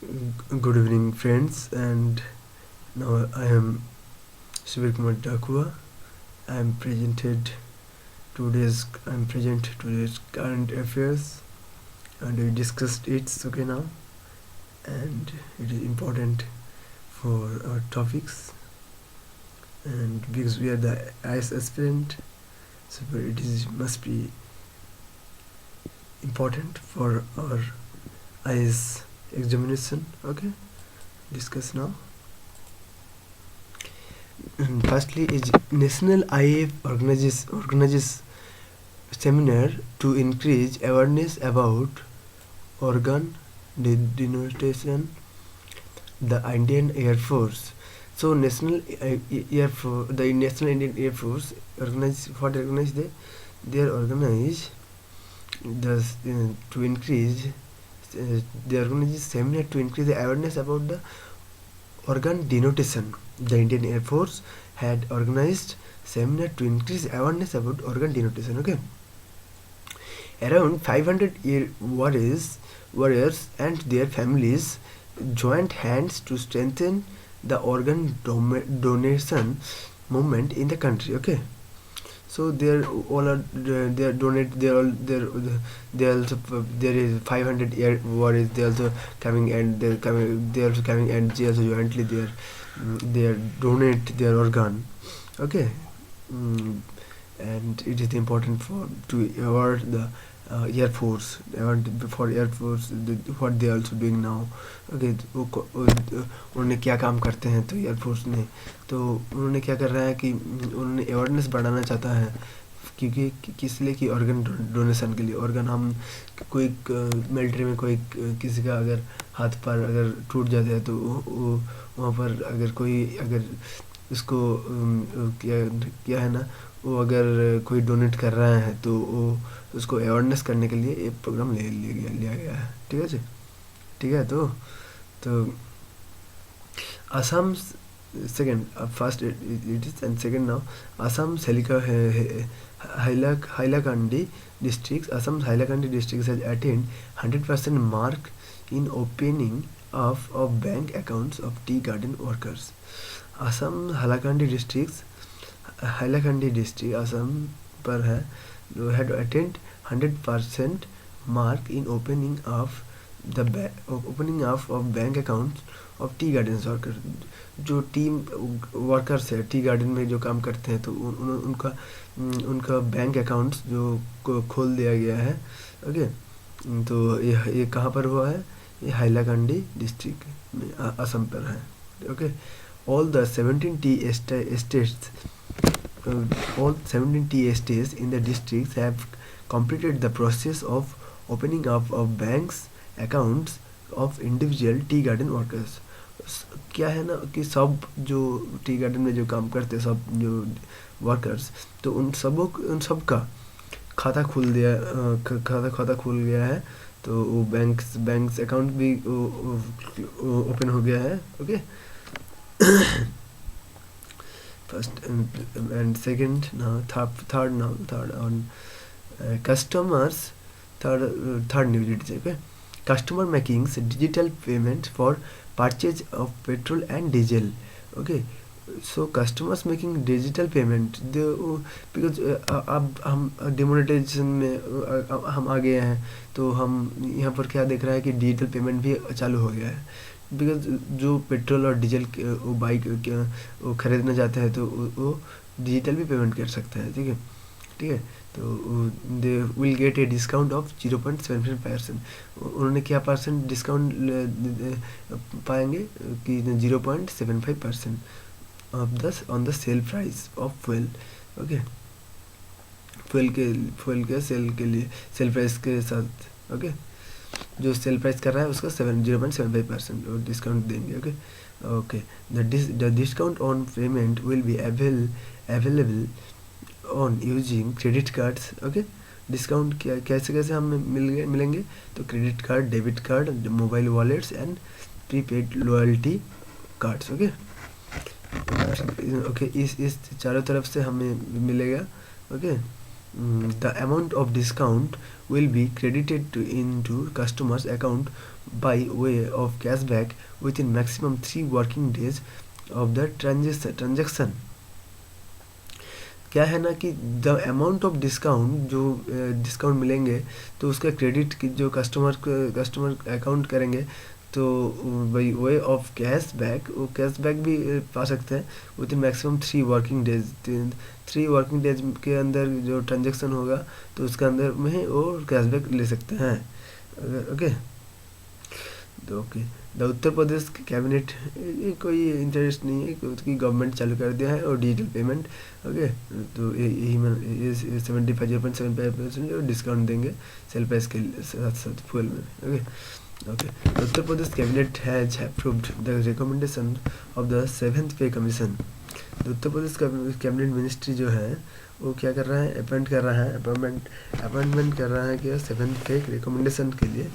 Good evening, friends, and now I am Shivir Kumar Dakua. I am present today's current affairs, and we discussed it. Okay, now, and it is important for our topics, and because we are the IS aspirant, so it is must be important for our IS examination. Okay, discuss now. Firstly, is National IAF organizes seminar to increase awareness about organ donation. The Indian Air Force. So the National Indian Air Force organize they are organized thus to increase they organize seminar to increase the awareness about the organ donation. The Indian Air Force had organized seminar to increase awareness about organ donation. Okay, around 500 warriors and their families joined hands to strengthen the organ donation movement in the country. Okay, so they're all are they're donate they're all they're also there is 500 air warriors. They're also coming and they're also coming and they also jointly they donate their organ. Okay, mm, and it is important for to award the Air Force, and for Air Force what they are also doing now. Okay, उन्होंने क्या काम करते हैं तो air force ने तो उन्होंने क्या कर रहा है कि उन्होंने अवेयरनेस बढ़ाना चाहता है क्योंकि किस लिए कि ऑर्गन डोनेशन के लिए ऑर्गन हम कोई मिलिट्री में कोई किसी का अगर हाथ पैर अगर टूट जाता है तो वहाँ पर अगर कोई अगर उसको क्या है ना वो अगर कोई डोनेट कर रहा है तो वो उसको अवेयरनेस करने के लिए ये प्रोग्राम लिया गया है. ठीक है तो Assam second first it is and second now Assam's Hailakandi districts has attained 100% mark in opening of bank accounts of tea garden workers. Assam Hailakandi district Assam पर है had attained 100% mark in opening of bank accounts of tea garden worker. जो team workers है tea garden में जो काम करते हैं तो उनका बैंक अकाउंट्स जो खोल दिया गया है. ओके, तो ये कहाँ पर हुआ है? ये हाइलाकांडी डिस्ट्रिक्ट में असम पर है. Okay, all the 17 tea estates in the districts have completed the process of opening up of banks accounts of individual tea garden workers. क्या है ना कि सब जो टी गार्डन में जो काम करते हैं सब जो वर्कर्स तो उन सब का खाता खुल गया है. तो वो बैंक्स अकाउंट भी ओपन हो गया है. Okay, first and second now third on customers. Third news it is. Okay, customer making digital payment for purchase of petrol and diesel. Okay, so customers making digital payment because अब हम demonetisation में हम आ गए हैं तो हम यहाँ पर क्या देख रहा है कि डिजिटल पेमेंट भी चालू हो गया है. बिकॉज जो पेट्रोल और डीजल वो बाइक वो ख़रीदना चाहते हैं तो वो डिजिटल भी पेमेंट कर सकते हैं. ठीक है तो they will get a discount of 0.75%. उन्होंने क्या परसेंट डिस्काउंट पाएंगे कि 0.75% on the sale price of fuel. Okay, fuel के सेल के लिए सेल प्राइस के साथ. ओके, जो सेल प्राइस कर रहा है उसका 0.75% डिस्काउंट देंगे. Okay, the discount on payment will be available on using credit cards. Okay, discount क्या कैसे हमें मिलेंगे तो credit card, debit card, mobile wallets and prepaid loyalty cards. Okay, इस चारों तरफ से हमें मिलेगा. Okay, The amount of discount will be credited into customers' account by way of cashback within maximum 3 working days of the transaction. क्या है ना कि द अमाउंट ऑफ डिस्काउंट जो डिस्काउंट मिलेंगे तो उसका क्रेडिट की जो कस्टमर अकाउंट करेंगे तो भाई वे ऑफ कैशबैक वो कैशबैक भी पा सकते हैं with in maximum 3 working days. 3 working days के अंदर जो ट्रांजेक्शन होगा तो उसके अंदर में वो कैशबैक ले सकते हैं। ओके तो okay the Uttar Pradesh cabinet ये कोई इंटरेस्ट नहीं है, उसकी गवर्नमेंट चालू कर दिया है और डिजिटल पेमेंट। ओके तो यही मैं 75.75% डिस्काउंट देंगे सेल प्राइस के साथ साथ फुल में। Okay okay Uttar Pradesh cabinet has approved the recommendation of the 7th पे कमीशन। तो उत्तर प्रदेश कैबिनेट मिनिस्ट्री जो है वो क्या कर रहा है, अपॉइंटमेंट कर रहा है कि 7th पे रिकमेंडेशन के लिए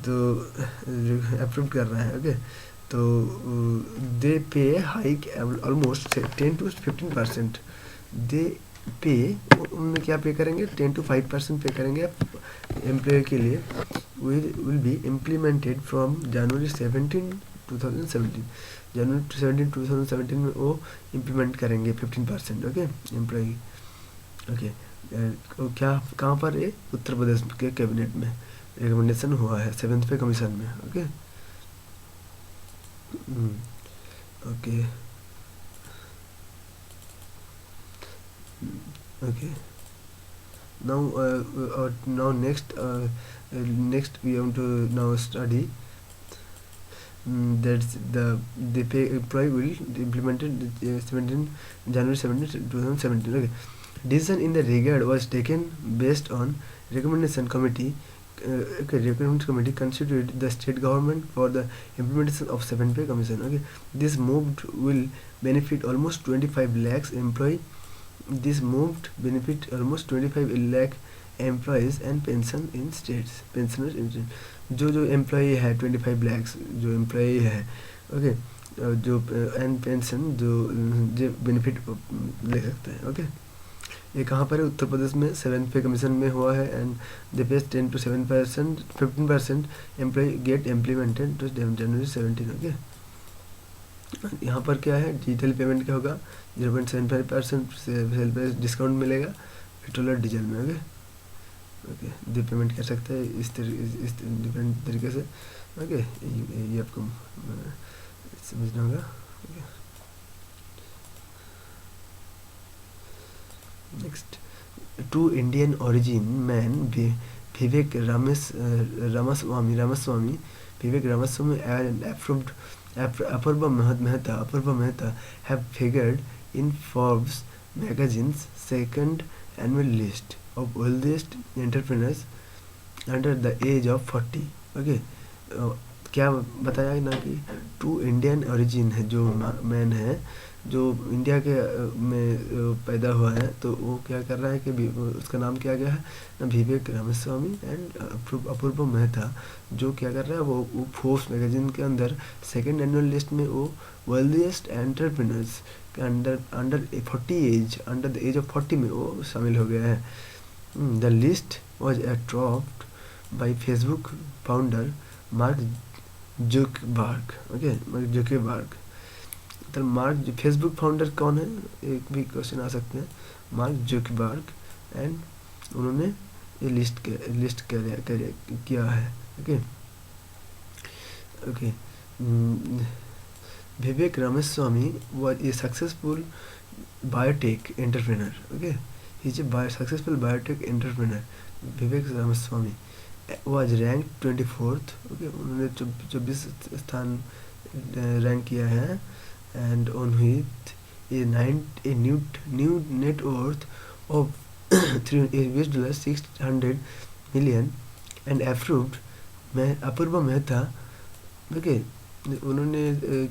तो अप्रूव कर रहा है। ओके तो दे पे हाइक ऑलमोस्ट 10 to 15%। दे पे उनमें क्या पे करेंगे 10 to 5% पे करेंगे एम्प्लॉय के लिए। Will be implemented from January 17 2017। जनवरी 17 2017 में वो इम्प्लीमेंट करेंगे 15%। Okay employ. ओके क्या कहाँ पर है, उत्तर प्रदेश के कैबिनेट में रिकमेंडेशन हुआ है 7th पे कमीशन में। Okay okay okay now next we have to now study that's the pay employee will implemented 17 January 17 2017। Okay decision in the regard was taken based on recommendation committee recommendation committee constituted the state government for the implementation of 7 pay commission। Okay this moved will benefit almost 25 lakhs employee। This moved benefit almost 25 lakh employees and pension in states pensioners in states। जो employee है 25 lakhs जो employee है। Okay जो and pension जो benefit ले सकते हैं। Okay ये कहाँ पर है, उत्तर प्रदेश में 7th पे कमीशन में हुआ है and the pace 10 to 7% 15% employ get implemented to January 17। Okay यहाँ पर क्या है डिजिटल पेमेंट क्या होगा 0.75% सेल प्राइस डिस्काउंट मिलेगा पेट्रोल और डीजल में। ओके ओके दे पेमेंट कर सकते हैं इस डिफरेंट तरीके से। ओके ये आपको समझना होगा। Okay next to Indian origin man Vivek Ramaswamy Vivek Ramaswamy and approved Apurva Mehta have figured in Forbes magazine's second annual list of wealthiest entrepreneurs under the age of 40। Okay क्या बताया ना कि 2 इंडियन ओरिजिन है जो मैन है जो इंडिया के में पैदा हुआ है तो वो क्या कर रहा है कि उसका नाम क्या गया है ना विवेक रामास्वामी एंड अपूर्व मेहता जो क्या कर रहा है वो फोर्ब्स मैगजीन के अंदर सेकेंड एनुअल लिस्ट में वो वेल्दिएस्ट एंटरप्रेन्योर्स के under under the age of 40 में वो शामिल हो गया है। The list was topped by Facebook founder Mark Zuckerberg. Okay Mark Zuckerberg तो मार्क फेसबुक फाउंडर कौन है एक भी क्वेश्चन आ सकते हैं। मार्क जुकरबर्ग एंड उन्होंने ये लिस्ट किया है। Okay okay Vivek Ramaswamy was a successful biotech entrepreneur. Okay he is a successful biotech entrepreneur. Vivek Ramaswamy was rank 24th। Okay उन्होंने 24 स्थान रैंक किया है and on with a new net worth of $600 million and approved Apurva Mehta. Okay उन्होंने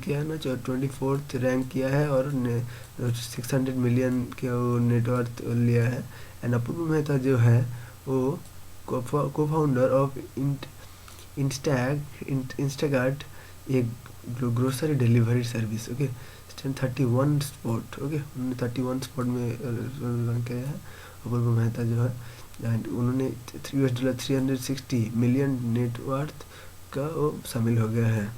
क्या है ना 24th rank किया है और 600 मिलियन के वो नेटवर्थ लिया है एंड अपूर्वा मेहता जो है वो को फाउंडर ऑफ इंस्टाकार्ट एक grocery delivery service. Okay and 31 spot, okay, उन्होंने 31 स्पॉट में रैंक किया है अपूर्व मेहता जो है, एंड उन्होंने $3 360 मिलियन नेटवर्थ का वो शामिल हो गया है,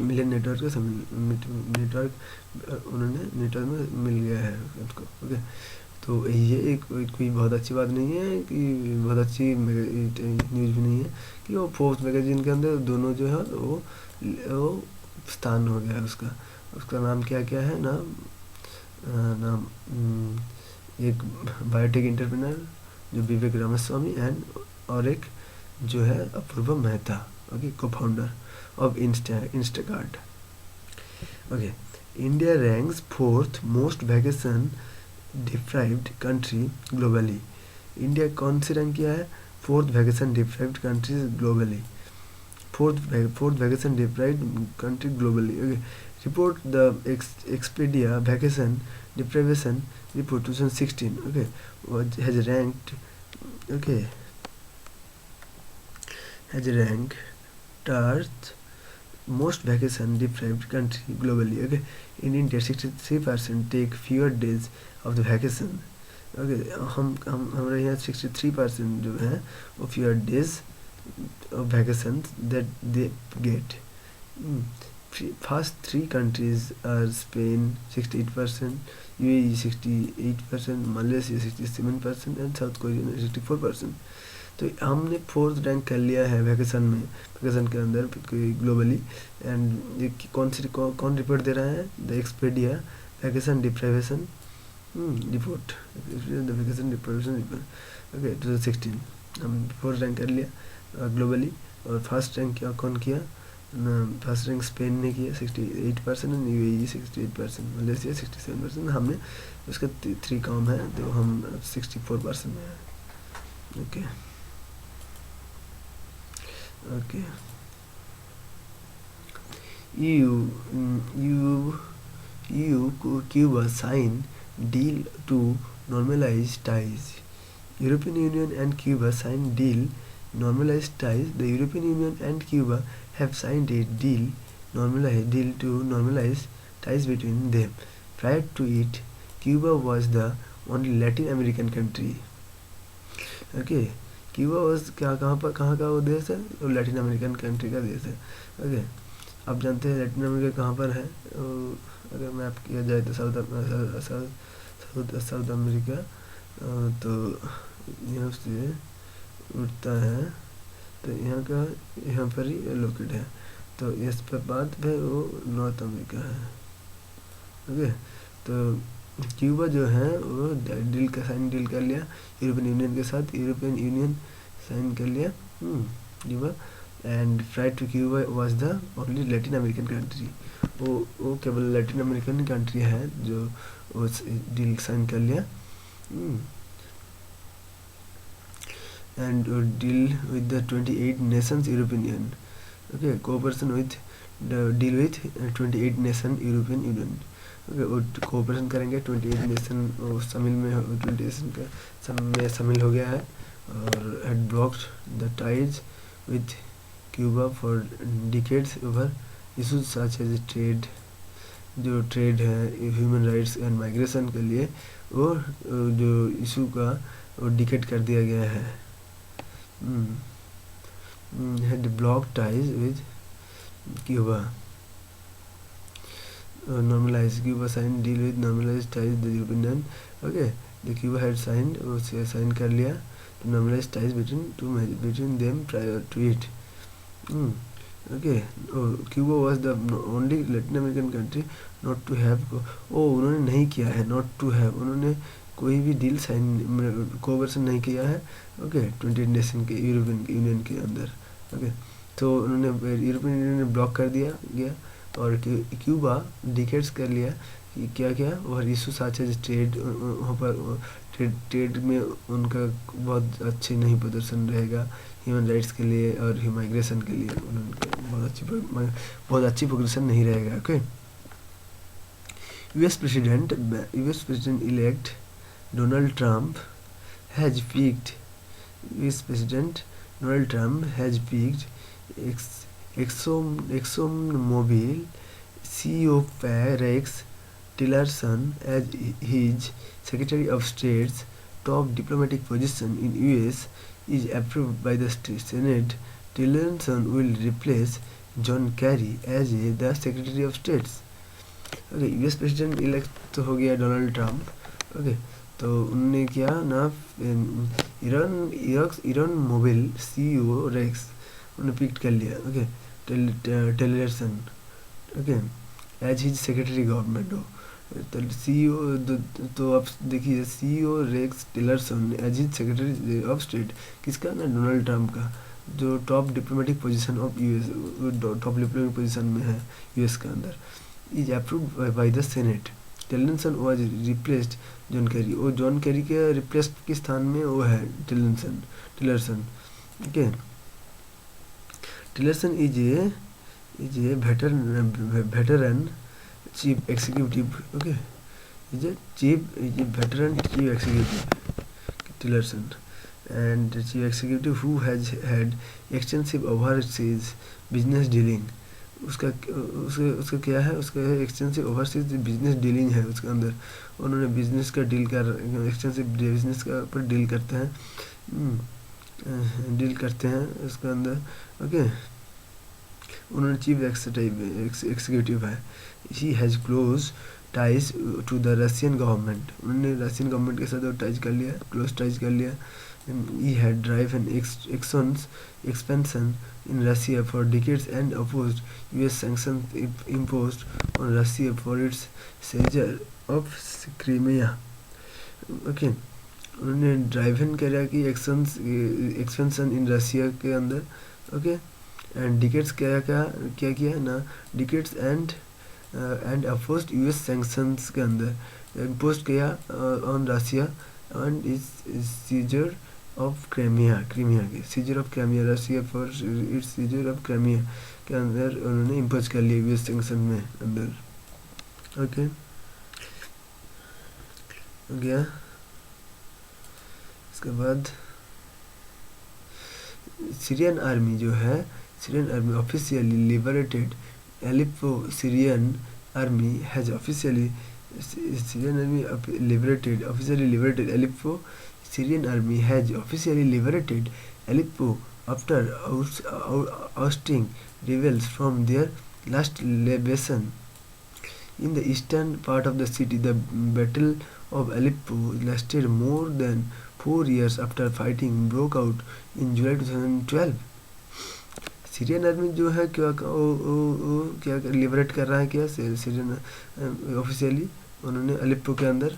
मिलियन नेटवर्क का नेटवर्क उन्होंने नेटवर्क में मिल गया है उसको, ओके। तो ये एक कोई बहुत अच्छी बात नहीं है कि बहुत अच्छी न्यूज़ भी नहीं है कि वो फोर्ब्स मैगजीन के अंदर दोनों जो है वो स्थान हो गया है उसका। उसका नाम क्या क्या है, नाम एक बायोटेक एंटरप्रेन्योर जो विवेक रामास्वामी एंड और एक जो है अपूर्व मेहता, ओके, को founder of Instacart. Okay, India ranks 4th most vacation deprived country globally. India कौन सी रैंक किया है? 4th vacation deprived countries globally. Fourth vacation deprived country globally. Okay, report the Expedia vacation deprivation report 2016. Okay, has ranked. Okay, has ranked third most vacation deprived country globally. Okay, in India 63% take fewer days of the vacation. Okay, हमारे यहाँ 63% जो है वो fewer days of vacations that they get. First three countries are Spain 68%, UAE 68%, Malaysia 67% and South Korea 64%. तो हमने 4th rank कर लिया है वैकेशन के अंदर ग्लोबली। एंड ये कौन रिपोर्ट दे रहा है? The Expedia vacation deprivation report, the vacation deprivation report, okay, 2016। हम 4th रैंक कर लिया ग्लोबली। और फर्स्ट रैंक क्या कौन किया? फर्स्ट रैंक स्पेन ने किया 68%, UAE 68%, मलेशिया 67%। हमने उसका 3 कम है तो हम 64% में है, okay. Okay. Cuba signed deal to normalize ties. European Union and Cuba signed deal normalize ties. The European Union and Cuba have signed a deal to normalize ties between them. Prior to it, Cuba was the only Latin American country. Okay. Cuba was कहाँ का वो देश है? वो Latin American country का देश है, okay. आप जानते हैं लैटिन अमेरिका कहाँ पर है? अगर मैप किया जाए तो साउथ अमेरिका, तो यहाँ से उठता है तो यहाँ पर ही लोकेट है, तो इस पर बाद में वो नॉर्थ अमेरिका है, ओके। तो क्यूबा जो है वो डील कर लिया यूरोपियन यूनियन के साथ, यूरोपियन यूनियन साइन कर लिया Cuba. And prior to Cuba was the only Latin American country. वो केवल लैटिन अमेरिकन कंट्री है जो उस डील साइन कर लिया। And deal with the 28 Nations European union, okay, cooperation with deal with 28 nation European union, okay. Cooperation करेंगे 28 nation शामिल में 28 नेशन का शामिल हो गया है। और had blocked the ties with Cuba for decades over issues such as trade, जो ट्रेड है, ह्यूमन राइट्स एंड माइग्रेशन के लिए वो जो इशू का वो डिकेट कर दिया गया है। had blocked ties with Cuba. Normalize Cuba signed deal with normalized ties the European Union, okay। The Cuba had signed, उसे साइन कर लिया to normalize ties between them prior to it, okay। Cuba was the only Latin American country not to have, उन्होंने नहीं किया है not to have, उन्होंने कोई भी डील साइन कोऑपरेशन नहीं किया है, ओके, 28 नेशन के यूरोपियन यूनियन के अंदर, ओके। तो उन्होंने यूरोपियन यूनियन ने ब्लॉक कर दिया गया और क्यूबा डिकेट्स कर लिया कि क्या और इशू सच एज ट्रेड, वहाँ पर ट्रेड में उनका बहुत अच्छे नहीं प्रदर्शन रहेगा ह्यूमन राइट्स के लिए और माइग्रेशन के लिए उनका बहुत अच्छी प्रोग्रेशन नहीं रहेगा, okay. US President elect Donald Trump has picked US President Donald Trump has picked ExxonMobil CEO Rex Tillerson as his Secretary of State's top diplomatic position in US is approved by the Senate. Tillerson will replace John Kerry as the Secretary of State. Okay, US president elect तो हो गया Donald Trump. Okay, तो उन्होंने क्या ना ईरान Mobil CEO Rex उन्होंने pick कर लिया। Okay, Tillerson, okay, as his secretary government हो। तो सीईओ तो आप देखिए CEO Rex Tillerson as his secretary of state, किसका ना डोनाल्ड ट्रम्प का, जो top diplomatic position of US, top diplomatic position में है यूएस के अंदर, is approved by the Senate. Tillerson was replaced John Kerry, वो जॉन कैरी के रिप्लेस के स्थान में वो है Tillerson. Okay, Tillerson is a veteran chief executive. Okay, is a veteran chief executive, Tillerson, and chief executive who has had extensive overseas business dealing. उसका क्या है, उसका एक्सटेंसिव ओवरसीज बिजनेस डीलिंग है उसके अंदर। उन्होंने बिजनेस का डील कर एक्सटेंसिव बिजनेस का ऊपर डील करते हैं उसके अंदर। ओके, उन्होंने चीफ एक्सिक्यूटिव है। He has close ties to the Russian government, उन्होंने रशियन गवर्नमेंट के साथ टाइज कर लिया, क्लोज टाइज कर लिया। He had driven expansion in Russia for decades and opposed US sanctions imposed on Russia for its seizure of Crimea. Okay, उन्होंने drive इन करा कि एक्सपेंशन इन रशिया के अंदर। ओके, एंड डिकेट्स क्या किया ना, डिकेट्स एंड अपोज्ड यूएस सैंक्शंस के अंदर इम्पोज किया on Russia and is seizure of Crimea के seizure of Crimea, Russia for its seizure of Crimea के अंदर उन्होंने इम्पोज कर लिया यूएस सैंक्शन में अंदर। ओके, हो गया। इसके बाद सीरियन आर्मी जो है, Syrian army officially liberated Aleppo. Syrian army has officially liberated Aleppo. Syrian army has officially liberated Aleppo after ousting rebels from their last base in the eastern part of the city. The Battle of Aleppo lasted more than 4 years after fighting broke out in July 2012. Syrian army जो है क्या liberate कर रहा है, क्या Syrian officially उन्होंने अलिप्पो के अंदर,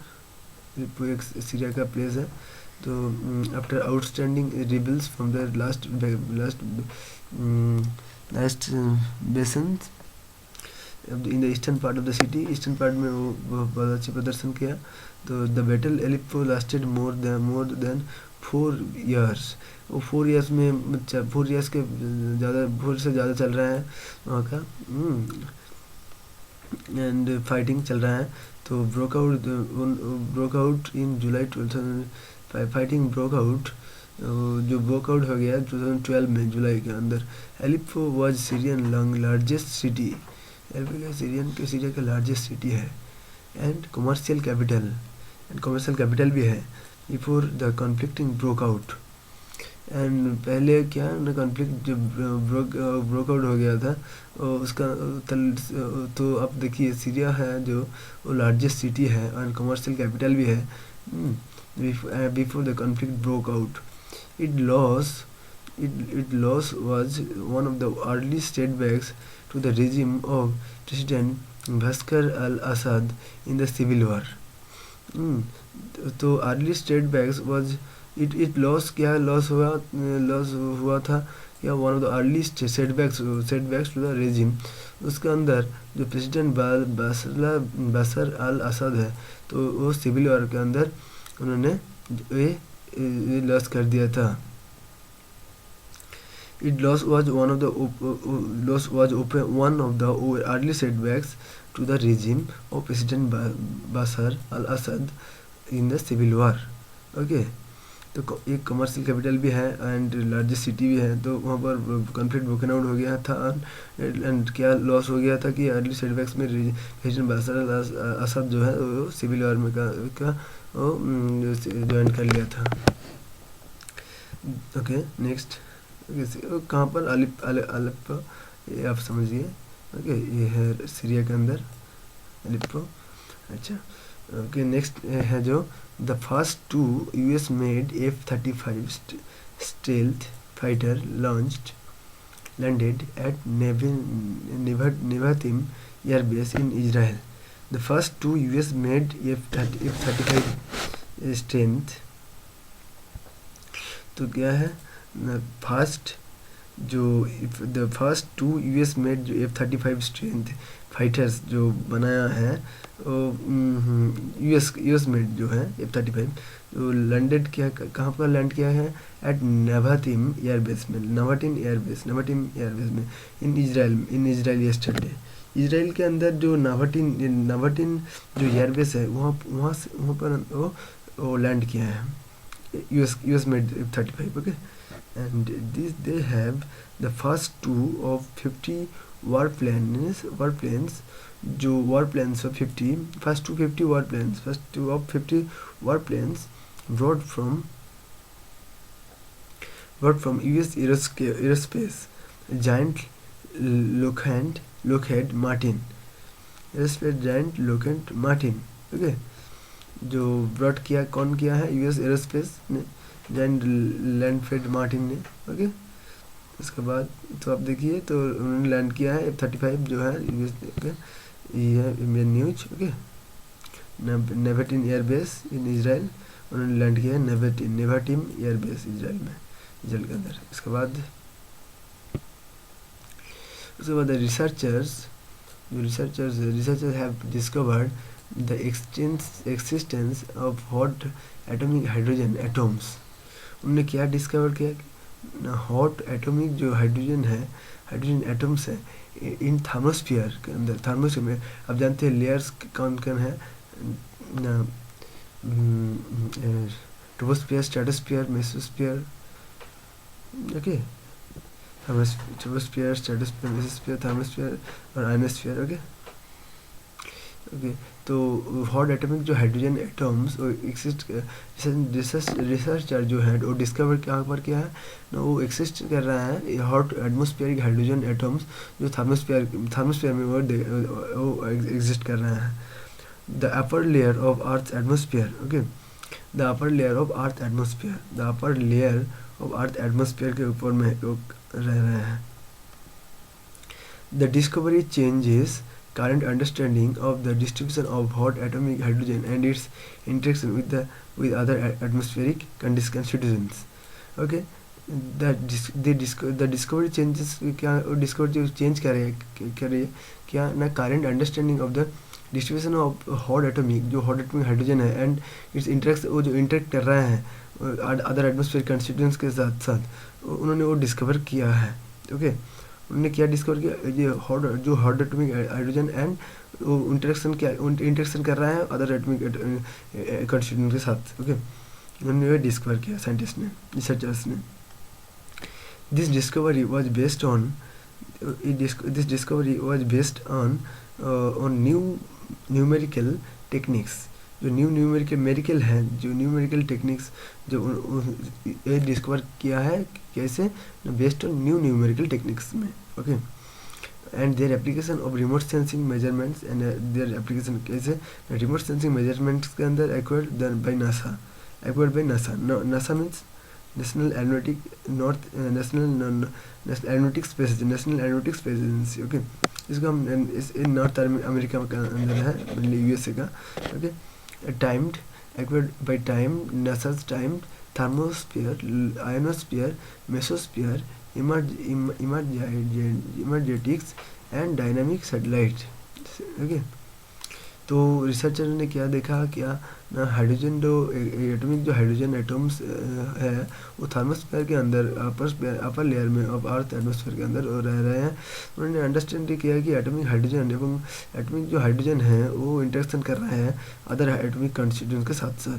अलिप्पो एक सीरिया का प्लेस है, तो after outstanding rebels from the last bastion in the eastern part of the city, eastern part में वो बहुत अच्छे प्रदर्शन किया। तो the battle Aleppo lasted more than 4 years। वो 4 years में 4 years के ज़्यादा 4 से ज़्यादा चल रहा है वहाँ का, एंड फाइटिंग चल रहा है। तो broke out in July 2005, fighting broke out, जो ब्रोक आउट हो गया 2012 में जुलाई के अंदर। Aleppo was Syrian largest city, Syria का लार्जेस्ट सिटी है, एंड कमर्शियल कैपिटल भी है before the conflicting broke out. And पहले क्या ना कॉन्फ्लिक्ट जब ब्रोक आउट हो गया था उसका तो अब देखिए सीरिया है जो वो लार्जेस्ट सिटी है और कमर्शियल कैपिटल भी है। Before the conflict broke out, it loss was one of the early setbacks to the regime of President Bashar al-Assad in the civil war. तो early setbacks was it loss क्या loss हुआ था या one of the early setbacks to the regime, उसके अंदर जो president बशर अल असद है तो वो सिविल वॉर के अंदर उन्होंने लॉस कर दिया था। It loss was one of the early setbacks to the regime of President Bashar al-Assad in the civil war. Okay, तो एक कमर्शियल कैपिटल भी है एंड लार्जेस्ट सिटी भी है, तो वहाँ पर कॉन्फ्लिक्ट ब्रोकन आउट हो गया था एंड क्या लॉस हो गया था कि अर्ली सेटबैक्स में प्रेसिडेंट बशर अल असद जो है वो सिविल वार में का ज्वाइन कर लिया था। ओके नेक्स्ट, कहाँ पर अलेप्पो, ये आप समझिए। ओके ये है सीरिया के अंदर अलेप्पो। अच्छा ओके नेक्स्ट है जो the first 2 US made F-35 stealth fighter landed at Nevatim Air Base in Israel. The first 2 US made F-35 stealth, तो क्या है फर्स्ट जो द फर्स्ट 2 US मेड जो F-35 स्ट्रेंथ फाइटर्स जो बनाया है यूएस मेड जो है F-35 जो लैंडेड किया, कहाँ पर लैंड किया है एट नवाटिम एयरबेस में, नवाटिम एयरबेस में इन इजराइल येस्टरडे। इजराइल के अंदर जो नवाटिन जो एयरबेस है वहाँ पर वो लैंड किया है US made F-35। Okay and this they have the first 2 of 50 warplanes जो warplanes of 50 first 250 warplanes first 2 of 50 warplanes brought from US aerospace giant Lockheed Martin aerospace giant Lockheed Martin। Okay जो broad किया, कौन किया है, US aerospace ने, giant लैंडफेड Martin ने। Okay उसके बाद तो आप देखिए तो उन्होंने लैंड किया है F-35 जो है US। ओके ये है Indian news. Okay Nevatim airbase in Israel, उन्होंने लैंड किया है नेवाटिम एयरबेस इजराइल के अंदर। उसके बाद researchers have discovered the existence of hot atomic hydrogen atoms. उन्होंने क्या डिस्कवर किया, हॉट एटॉमिक जो हाइड्रोजन एटम्स है इन थर्मोस्फीयर के अंदर। थर्मोस्फीयर में आप जानते हैं लेयर्स कौन कौन है, troposphere, stratosphere, mesosphere. Okay troposphere, stratosphere, mesosphere, thermosphere और आयनोस्फीयर। ओके तो हॉट एटॉमिक जो हाइड्रोजन एटम्स एक्सिस्ट, रिसर्चर जो है वो डिस्कवर कहाँ पर किया है ना, वो एक्सिस्ट कर रहा है हॉट एटमोस्फेरिक हाइड्रोजन एटम्स जो थर्मोस्फीयर में वो एग्जिस्ट कर रहा है। The upper layer of earth atmosphere. Okay the upper layer of earth atmosphere के ऊपर में रह रहे हैं। The discovery changes current understanding of the distribution of hot atomic hydrogen and its interaction with other atmospheric constituents. Okay the discovery changes क्या discovery जो change कर रही है क्या ना current understanding of the distribution of hot atomic जो hot atomic hydrogen है and its interacts वो जो interact कर रहा है other atmospheric constituents के साथ उन्होंने वो डिस्कवर किया है। ओके उन्होंने क्या डिस्कवर किया, ये hot atomic hydrogen and interaction कर रहा है अदर एटॉमिक कंस्टिट्यूएंट के साथ। ओके उन्होंने ये डिस्कवर किया साइंटिस्ट ने, रिसर्चर्स ने। This discovery was based on numerical techniques. जो न्यूमेरिकल टेक्निक्स जो ये डिस्कवर किया है कैसे, बेस्ड ऑन न्यूमेरिकल टेक्निक्स में। Okay and their application of remote sensing measurements and their application कैसे, रिमोट सेंसिंग मेजरमेंट्स के अंदर acquired by NASA. NASA means national aeronautics space agency. Okay इसको हम इस नॉर्थ अमेरिका के अंदर है, USA का। Okay timed acquired by time NASA's timed thermosphere, ionosphere, mesosphere, imageatics and dynamic satellite। Okay तो रिसर्चर ने क्या देखा, क्या ना हाइड्रोजन जो एटॉमिक जो हाइड्रोजन एटम्स है वो थर्मोस्फीयर के अंदर अपर लेयर में ऑफ अर्थ एटमोस्फीयर के अंदर रह रहे हैं। उन्होंने अंडरस्टैंड किया कि एटॉमिक जो हाइड्रोजन है वो इंटरेक्शन कर रहे हैं अदर एटॉमिक कंस्टिट्यूएंट्स के साथ।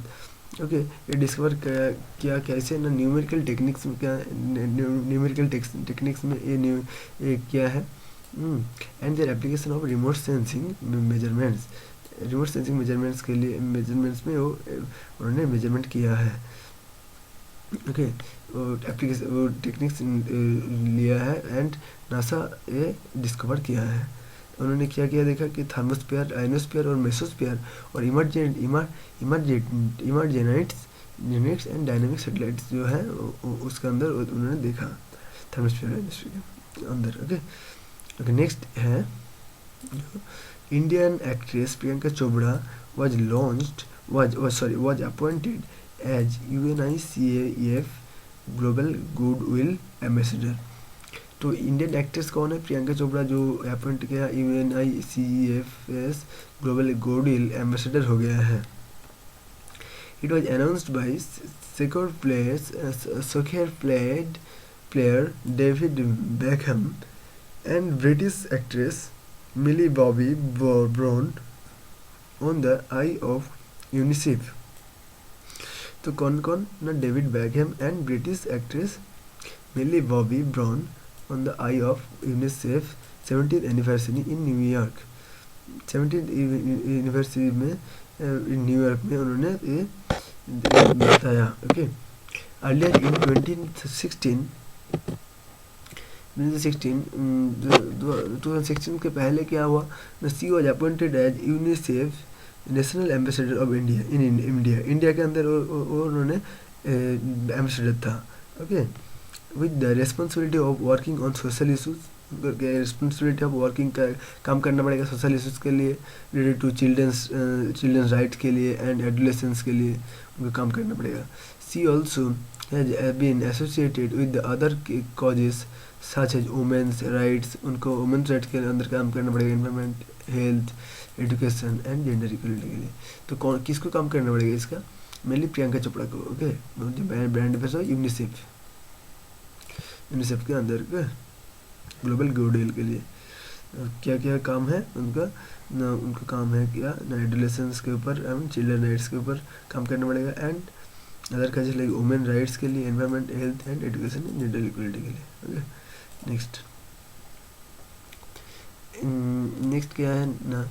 ओके, ये डिस्कवर किया कैसे ना, न्यूमेरिकल टेक्निक्स में, क्या न्यूमेरिकल टेक्निक्स में ये किया है। And their application of remote sensing measurements, remote sensing measurements के लिए, मेजरमेंट्स में वो उन्होंने मेजरमेंट किया है। ओके, वो एप्लीकेशन, वो टेक्निक्स लिया है एंड नासा ये डिस्कवर किया है। उन्होंने क्या किया, देखा कि थर्मोस्फीयर, आयनोस्फीयर और मेसोस्फीयर और इमरजेनाइट्स जेनेट्स एंड डायनामिक सैटेलाइट्स जो है उसके अंदर उन्होंने देखा, थर्मोस्फीयर आयनोस्फीयर के अंदर। ओके ओके, नेक्स्ट है Indian actress Priyanka Chopra was appointed as UNICEF global goodwill ambassador. तो इंडियन एक्ट्रेस कौन है, प्रियंका चोपड़ा, जो अपॉइंट किया UNICEF ग्लोबल गुडविल एम्बेसडर हो गया है। It was announced by soccer player David Beckham and British actress Millie Bobby Brown on the eye of UNICEF. तो कौन कौन ना, David Beckham and British actress Millie Bobby Brown on the eye of UNICEF 70th anniversary in New York. 70th anniversary में New York में उन्होंने ये बताया। Okay, earlier in 2016 के पहले क्या हुआ, she was appointed as UNICEF national ambassador of India in India. India के अंदर वो उन्होंने एम्बेसडर था। Okay, with the responsibility of working on social issues, responsibility of working का काम करना पड़ेगा सोशल इशूज़ के लिए, रिलेटेड टू चिल्ड्रंस राइट के लिए एंड एडोलेसेंस के लिए उनको काम करना पड़ेगा। She also has been associated with the other causes such as women's rights, उनको वुमेन्स राइट्स के अंदर काम करना पड़ेगा, environment, health, education and gender equality के लिए। तो कौन किसको काम करना पड़ेगा इसका, मेनली प्रियंका चोपड़ा को। ओके, जो ब्रांड एम्बेसडर यूनिसेफ के अंदर का ग्लोबल गुडविल के लिए क्या क्या काम है उनका ना, उनका काम है क्या ना, एडोलेसेंस के ऊपर एंड चिल्ड्रन राइट्स के ऊपर काम करना पड़ेगा and other causes like women rights के लिए, environment, health and education and gender equality के लिए। ओके, नेक्स्ट क्या है ना,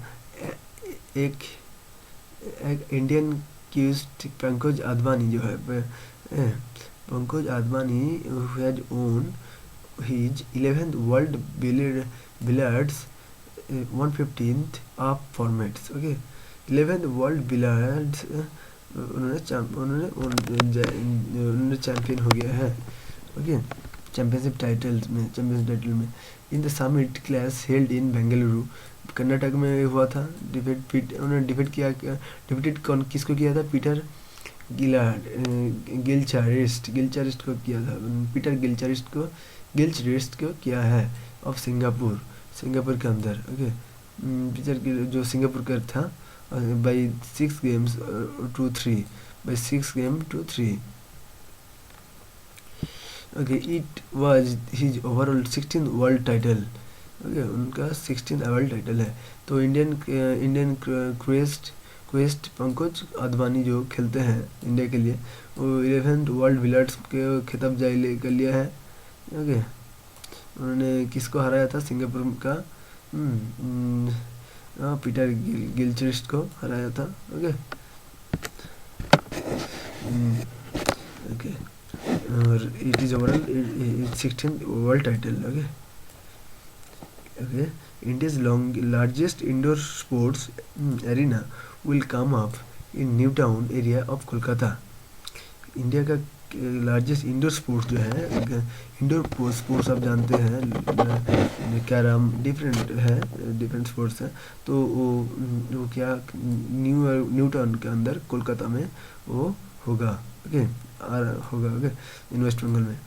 एक इंडियन क्यूस्ट पंकज आडवाणी जो है, Pankaj Advani has own his 11th World Billiards 115th of formats. Okay, 11th World Billiards उन्होंने चैंपियन हो गया है। ओके, चैंपियनशिप टाइटल में in the summit class held in Bengaluru, Karnataka में हुआ था। उन्होंने डिफीटेड किसको किया था, पीटर गिलचारिस्ट को किया था, पीटर गिलचारिस्ट को किया है ऑफ सिंगापुर के अंदर। ओके, पीटर जो सिंगापुर का था by 6 games to 3। Okay, it was his overall 16th world title. Okay, उनका 16th वर्ल्ड टाइटल है। तो इंडियन क्वेस्ट पंकज आडवाणी जो खेलते हैं इंडिया के लिए, वो 11th वर्ल्ड बिलियर्ड्स के खिताब जारी कर लिया है। ओके, उन्होंने किसको हराया था, सिंगापुर का पीटर गिलचारिस्ट को हराया था। ओके ओके, और it is overall 16th world title. Okay okay, India's largest indoor sports arena will come up in new town area of Kolkata. India का लार्जेस्ट इंडोर स्पोर्ट्स जो है, इंडोर स्पोर्ट्स आप जानते हैं, कैरम डिफरेंट स्पोर्ट्स हैं। तो वो क्या न्यू टाउन के अंदर कोलकाता में वो होगा। ओके, ओके, इन वेस्ट बंगाल में,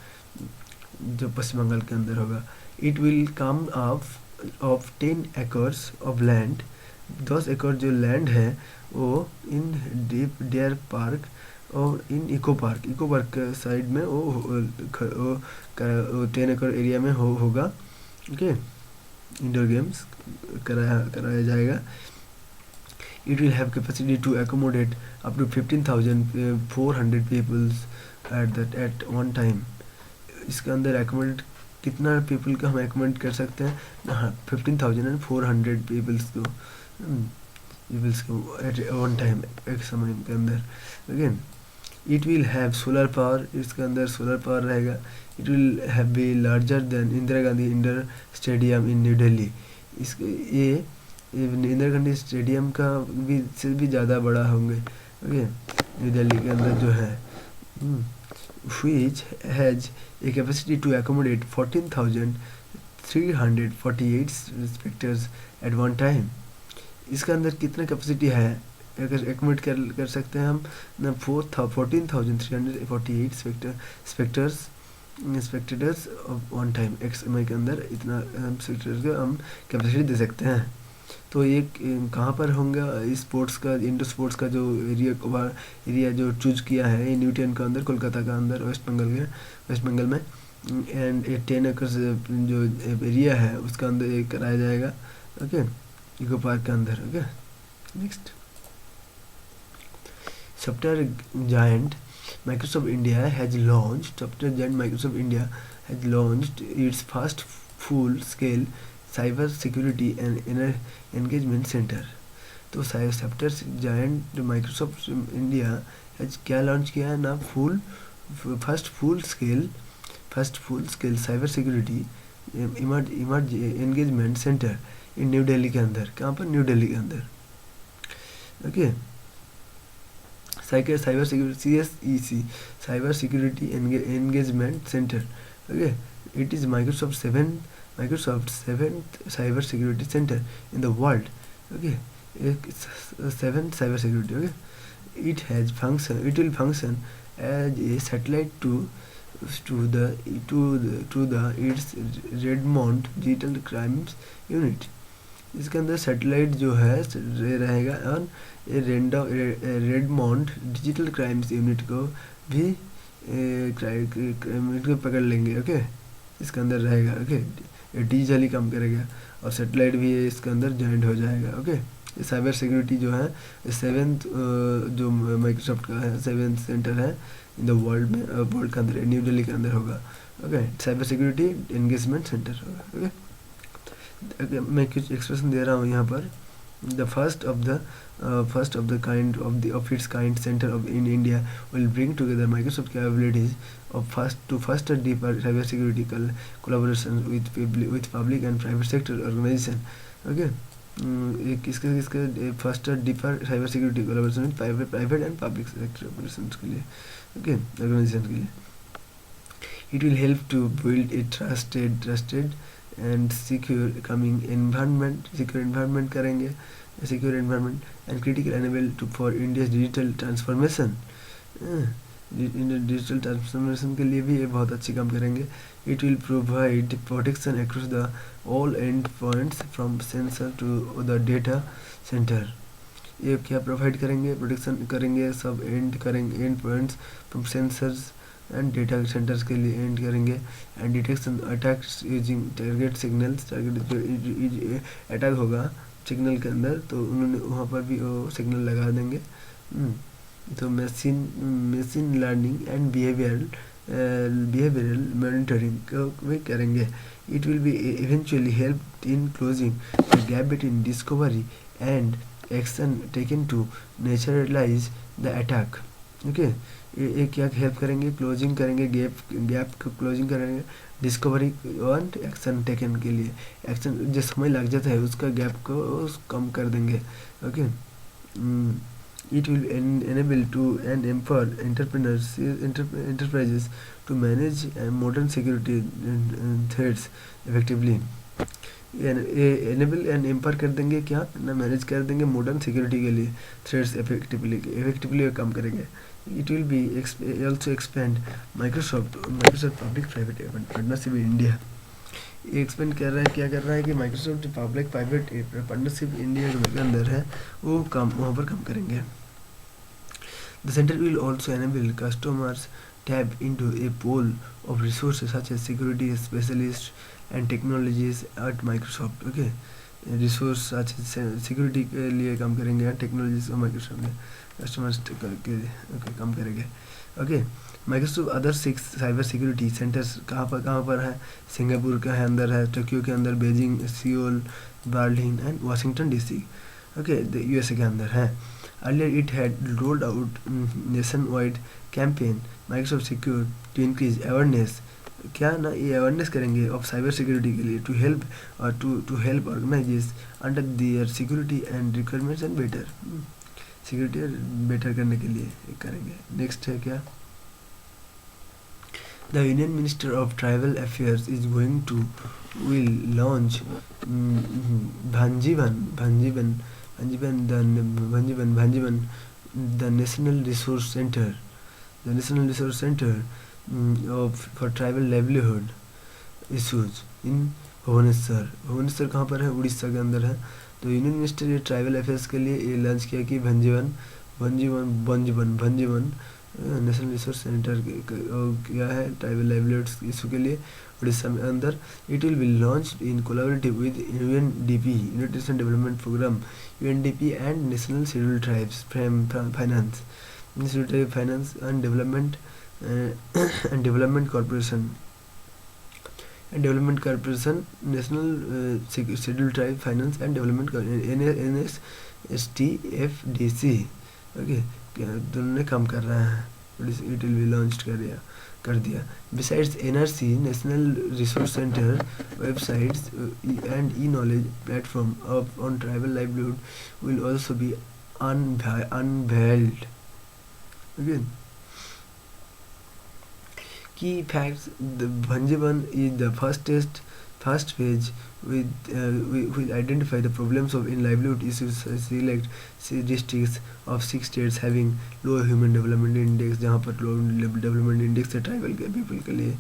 जो पश्चिम बंगाल के अंदर होगा। It will come of 10 acres of land, 10 एकड़ जो लैंड है वो इन डीप डियर पार्क और इन इको पार्क के साइड में वो 10 एकड़ एरिया में होगा। ओके, इंडोर गेम्स कराया जाएगा। It will have capacity to accommodate up to 15,400 peoples at one time. इसके अंदर accommodate कितना पीपल का हम accommodate कर सकते हैं? 15,400 पीपल्स को पीपल्स को एट वन टाइम, एक समय के अंदर. Again it will have solar power, इसके अंदर सोलर पावर रहेगा. It will have be larger than Indira Gandhi indoor stadium in New Delhi. इसके ये इंदिरा गांधी स्टेडियम का भी से भी ज़्यादा बड़ा होंगे. ओके, न्यू दिल्ली के अंदर जो है, which has a capacity to accommodate 14,348 spectators at one time. इसके अंदर कितना कैपेसिटी है, अगर एकोमोडेट कर सकते हैं हम ना 14,348 स्पेक्टेटर्स ऑफ वन टाइम. एक समय के अंदर इतना स्पेक्टेटर्स का हम कैपेसिटी दे सकते हैं. तो ये कहाँ पर होंगे? स्पोर्ट्स का, इंडोर स्पोर्ट्स का जो एरिया जो चूज किया है, ये न्यूटन के अंदर, कोलकाता का अंदर, वेस्ट बंगाल में. एंड 10 एकड़ जो एरिया है उसका अंदर ये कराया जाएगा. ओके, इको पार्क के अंदर. Okay, next, software giant Microsoft India has launched its first full-scale cyber security and engagement center. तो सॉफ्टवेयर जायंट माइक्रोसॉफ्ट इंडिया क्या लॉन्च किया है ना? First full scale cyber security engagement center in New Delhi के अंदर. कहाँ पर? न्यू दिल्ली के अंदर. Okay, cyber security, CSEC, cyber security engagement center. Okay, it is Microsoft seventh cyber security center in the world. Okay, seventh cyber security. Okay, it will function as a satellite to its Redmond Digital Crimes Unit. इसके अंदर satellite जो है रहेगा और रेडमोंड digital crimes unit को भी पकड़ लेंगे. ओके, इसके अंदर रहेगा. ओके, डिजिटली काम करेगा और सैटेलाइट भी इसके अंदर जॉइंट हो जाएगा. ओके, साइबर सिक्योरिटी जो है सेवेंथ जो माइक्रोसॉफ्ट का है, सेवेंथ सेंटर है इन द वर्ल्ड में, वर्ल्ड के अंदर न्यू दिल्ली के अंदर होगा. Okay, cyber security engagement centre होगा. ओके, मैं कुछ एक्सप्रेशन दे रहा हूँ यहाँ पर. The first of the kind of its kind centre of in India will bring together Microsoft capabilities of faster, deeper cybersecurity collaboration with public and private sector organization. Okay, इसके faster, deeper cybersecurity collaboration with private and public sector organizations के लिए. Okay, organization के लिए. It will help to build a trusted and secure environment करेंगे, secure environment and critical enable for India's digital transformation. Digital transformation के लिए भी ये बहुत अच्छी काम करेंगे. It will provide protection across the all end points from sensor to the data centre. ये क्या प्रोवाइड करेंगे? प्रोटेक्शन करेंगे सब end points from sensors and data centres के लिए एंड करेंगे. End detection attacks using target signals. Target जो attack होगा सिग्नल के अंदर तो उन्होंने वहाँ पर भी वो सिग्नल लगा देंगे. तो machine learning and behavioural monitoring को भी करेंगे. It will be eventually help in closing the gap between discovery and action taken to naturalise the attack. Okay, ये क्या हेल्प करेंगे? क्लोजिंग करेंगे, गैप को क्लोजिंग करेंगे, डिस्कवरी एंड एक्शन टेकन के लिए. एक्शन जो समय लग जाता है उसका गैप को कम कर देंगे. Okay, it will enable to and empower enterprises to manage modern security threats effectively. enable and empower कर देंगे, क्या ना मैनेज कर देंगे मॉडर्न सिक्योरिटी के लिए थ्रेड्स इफेक्टिवली काम करेंगे. It will be also expand Microsoft public private partnership in India. ये एक्सपेंड कर रहा है, क्या कर रहा है कि Microsoft public private partnership India के अंदर है वो काम वहाँ पर काम करेंगे. The centre will also enable customers tap into a pool of resources such as security specialist and technologies at Microsoft. Okay, resource अच्छा सिक्योरिटी के लिए काम करेंगे, टेक्नोलॉजी माइक्रोसॉफ्ट में कस्टमर्स के काम करेंगे। Okay, Microsoft other 6 cyber security centres कहाँ पर है? सिंगापुर का है अंदर है, टोक्यो के अंदर, Beijing, Seoul, Berlin and Washington DC. Okay, USA के अंदर है। Earlier it had rolled out nationwide campaign Microsoft secure to increase awareness. क्या ना ये अवेयरनेस करेंगे ऑफ साइबर सिक्योरिटी के लिए, टू हेल्प और to help organisations under their security and requirements and better security better करने के लिए करेंगे। नेक्स्ट है क्या? The Union Minister of Tribal Affairs is going to will launch Bhanjiban, the National Resource Center, for tribal livelihood issues in Bhubaneswar. Bhubaneswar कहाँ पर है? उड़ीसा के अंदर है। तो यूनियन मिनिस्टर ने ट्राइबल अफेयर्स के लिए ये लॉन्च किया कि भंजीवन नेशनल रिसोर्स सेंटर क्या है ट्राइबल लाइवलीहुड्स इशू के लिए उड़ीसा में अंदर। It will be launched in collaborative with UNDP, United Nation Development Programme, UNDP and National Scheduled Tribes Finance and Development Corporation National Scheduled Tribe Finance and Development NSSTFDC। Okay, दोनों ने काम कर रहा है। इट विल बी लॉन्च कर दिया। Besides NRC national resource centre websites and E knowledge platform on tribal livelihood will also be unveiled. Again, key facts: the Bhanjiban is the first phase will identify the problems of in livelihood issues, select districts of 6 states having low human development index, जहाँ पर low development index है tribal people के लिए।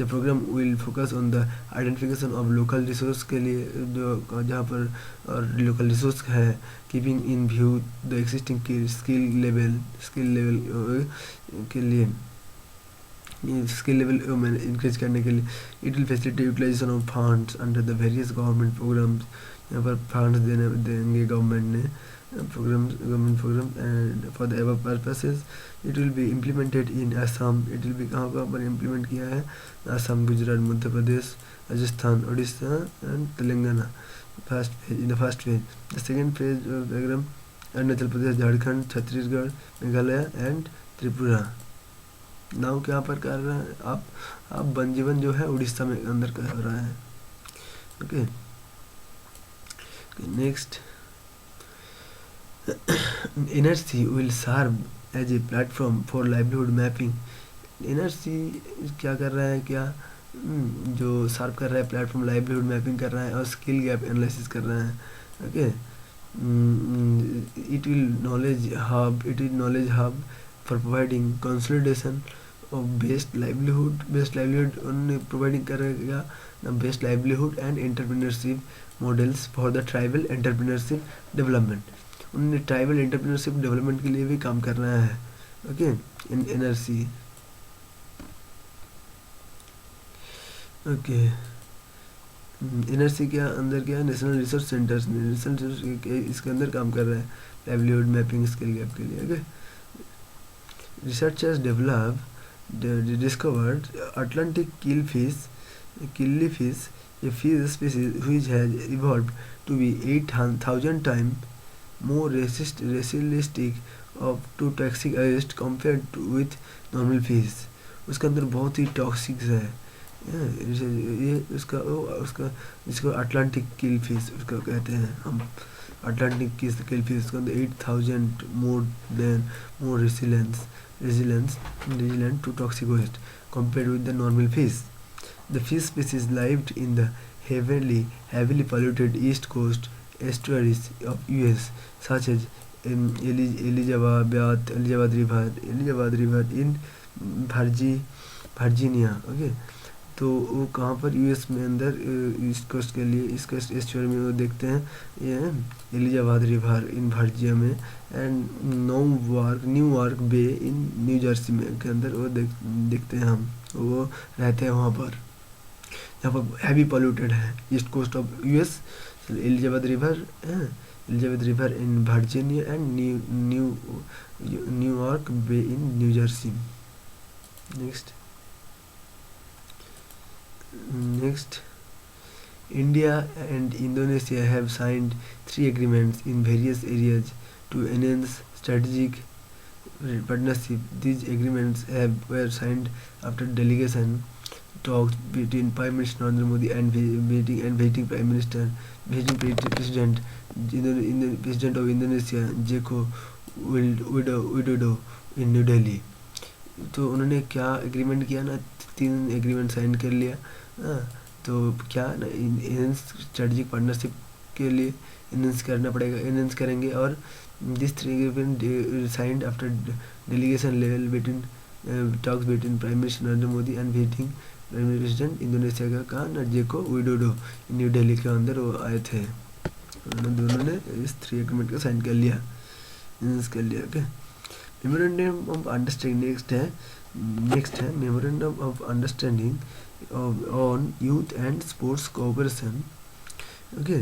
The program will focus on the identification of local resource के लिए, जो जहाँ पर और local resource है, keeping in view the existing skill level के लिए स्किल लेवल इंक्रीज करने के लिए। It will facilitate utilization of funds under the various government programs, यहाँ पर फंड्स देंगे गवर्नमेंट ने government program and for the above purposes. It will be implemented in Assam. It will be कहाँ पर implement किया है? Assam, Gujarat, Madhya Pradesh, Rajasthan, Orissa and Telangana. In the first phase. The second phase program Arunachal Pradesh, Jharkhand, Chhattisgarh, Meghalaya and Tripura. Now क्या पर कर रहा है आप बनजीवन जो है उड़ीसा में अंदर कर रहा है। Okay, next, NRC will serve as a platform for livelihood mapping. NRC क्या कर रहा है? क्या जो सर्व कर रहा है प्लेटफॉर्म लाइवलीहुड मैपिंग कर रहा है और स्किल गैप एनालिसिस कर रहा है। Okay, it will knowledge hub for providing consolidation of best livelihood उन्होंने प्रोवाइडिंग करेगा ना best livelihood and entrepreneurship models for the tribal entrepreneurship development. उन्होंने ट्राइबल एंटरप्रेन्योरशिप डेवलपमेंट के लिए भी काम कर रहा है। ओके, इन एनआरसी। ओके, एनआरसी के अंदर क्या है? नेशनल रिसोर्स सेंटर्स, इसके अंदर काम कर रहा है लाइवलीहुड मैपिंग स्किल गैप के लिए। Okay, researchers discovered Atlantic killifish, a fish species which has evolved to be 8,000 times more resistant to toxic agents compared with normal fish। उसके अंदर बहुत ही टॉक्सिक है ये उसका जिसको अटलांटिक किल फिश उसको कहते हैं हम। अटलांटिक किल फिश उसके अंदर 8,000 more resilient to toxic waste compared with the normal fish. The fish species lived in the heavily polluted east coast estuaries of US, such as Elizabeth River in Virginia. Okay, तो वो कहाँ पर US में अंदर east coast के लिए east coast estuary में वो देखते हैं ये एलिजाबाद रिवर इन वर्जिनिया में and New York bay in New Jersey में के अंदर वो देखते हैं हम, वो रहते हैं वहाँ पर। यहाँ पर हैवी पॉल्यूटेड है, east coast of US, Elizabeth river है, Elizabeth river in Virginia and New York bay in New Jersey. Next India and Indonesia have signed 3 agreements in various areas to enhance strategic partnership. These agreements were signed after delegation talks between Prime Minister Narendra Modi and visiting President President of Indonesia Joko Widodo in New Delhi. तो उन्होंने क्या agreement किया ना, 3 agreement sign कर लिया। तो क्या ना, इन्हेंस स्ट्रेटजिक पार्टनरशिप के लिए इन्हेंस करना पड़ेगा, इन्हेंस करेंगे। और this 3 agreement signed after delegation level between talks between prime minister Narendra Modi and visiting president Indonesia का कहा ना, जेको विडोडो न्यू दिल्ली के अंदर वो आए थे। उन्होंने दोनों ने इस 3 एग्रीमेंट का साइन कर लिया, इन्हेंस कर लिया। Okay, memorandum of understanding next है memorandum of understanding on youth and sports cooperation. Okay,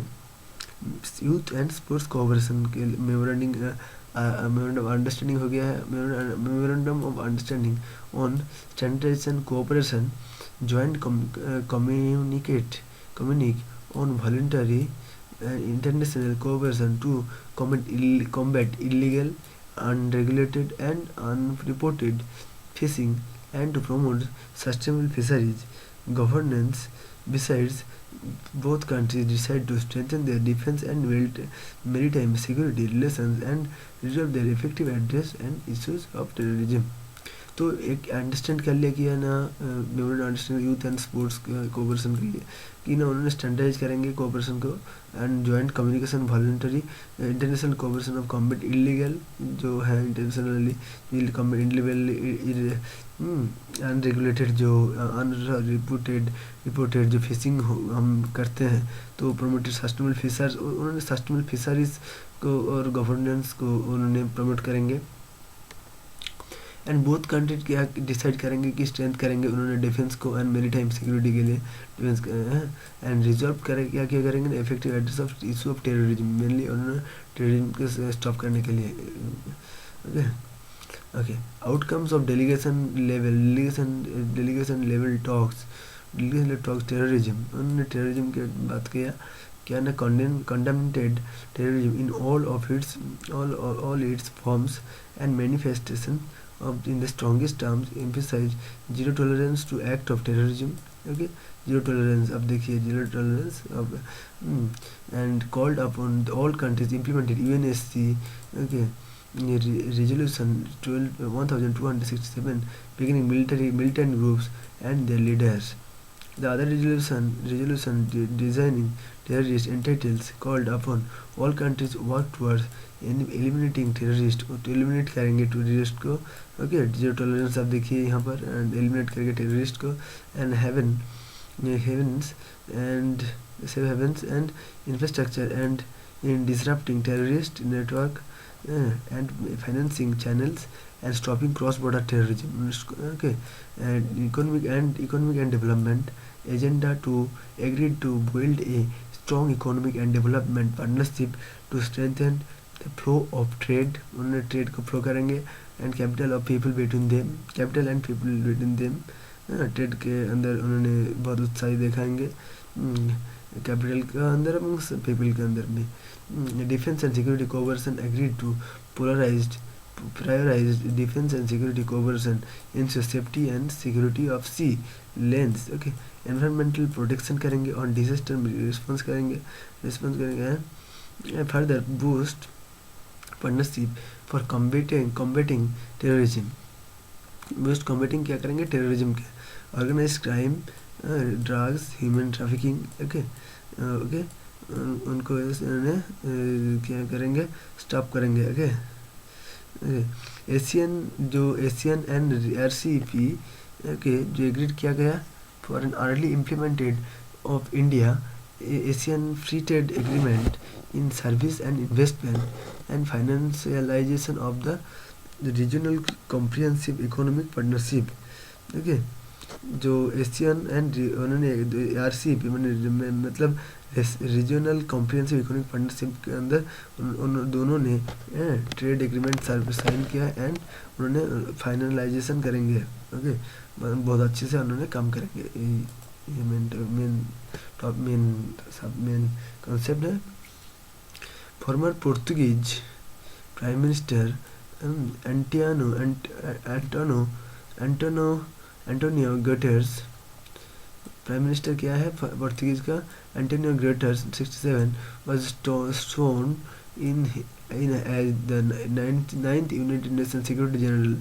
youth and sports cooperation के मेमोरेंडम ऑफ अंडरस्टैंडिंग हो गया है। Memorandum of understanding on standardization cooperation joint communique on voluntary international cooperation to combat illegal, unregulated and unreported fishing and to promote sustainable fisheries governance. Besides, both countries decide to strengthen their defense and maritime security relations and resolve their effective address and issues of terrorism. तो एक understand कर लिया कि है ना, memorandum understanding youth and sports cooperation के लिए कि ना उन्होंने स्टैंडर्डाइज करेंगे कोऑपरेशन को and joint communication voluntary international cooperation of combat illegal जो है इंटरनेशनली अनरेगुलेटेड जो रिपोर्टेड जो फिशिंग हम करते हैं, तो प्रोमोटेड सस्टेनेबल फिशर्स, उन्होंने सस्टेनेबल फिशरीज को और गवर्नेंस को उन्होंने प्रमोट करेंगे। एंड बोथ कंट्री क्या डिसाइड करेंगे कि स्ट्रेंथ करेंगे उन्होंने डिफेंस को एंड मेरीटाइम सिक्योरिटी के लिए डिफेंस एंड रिजॉल्व करें क्या क्या करेंगे effective address of issue of terrorism, mainly उन्होंने टेररिज्म के स्टॉप करने के लिए। Okay okay outcomes of delegation level talks terrorism, उन्होंने टेररिज्म की बात किया क्या ना, condemned terrorism in all its forms and manifestation in the strongest terms, emphasize zero tolerance to act of terrorism. Okay, zero tolerance, अब देखिए zero tolerance of and called upon all countries implemented UNSC okay resolution 1267 beginning militant groups and their leaders. The other resolution designing terrorist entities called upon all countries work towards eliminating terrorist, तो eliminate करेंगे terrorist को। Okay, zero tolerance आप देखिए यहाँ पर, and eliminate करेंगे terrorist को and heaven's and infrastructure and in disrupting terrorist network and financing channels and stopping cross-border terrorism. Okay, and economic and development agenda to agree to build a strong economic and development partnership to strengthen the flow of trade. उन्होंने trade को flow करेंगे and capital and people between them. Trade के अंदर उन्होंने बहुत उत्साही दिखाएंगे, capital के अंदर पीपल के अंदर भी। Defence and security cooperation agreed to prioritize defence and security cooperation ensure safety and security of sea lanes. Okay, environmental protection करेंगे और डिजास्टर रिस्पॉन्स करेंगे। Further boost partnership for combating terrorism, boost combating क्या करेंगे terrorism के, organize crime, drugs, human trafficking. Okay उनको क्या करेंगे, stop करेंगे। Okay, ASEAN and RCEP okay जो एग्रीड किया गया for an early implemented of India ASEAN free trade agreement in service and investment and financialisation of the regional comprehensive economic partnership. Okay, जो Asian and उन्होंने RCEP मतलब regional comprehensive economic partnership के अंदर उन दोनों ने ट्रेड एग्रीमेंट साइन किया and उन्होंने फाइनलाइजेशन करेंगे। ओके, बहुत अच्छे से उन्होंने काम करेंगे। ये मेन टॉप मेन कॉन्सेप्ट है। Farmer Portuguese prime minister Antonio Guterres, prime minister क्या है पोर्तुगीज का, Antonio Guterres 67 was sworn in as the ninth United Nations Security General.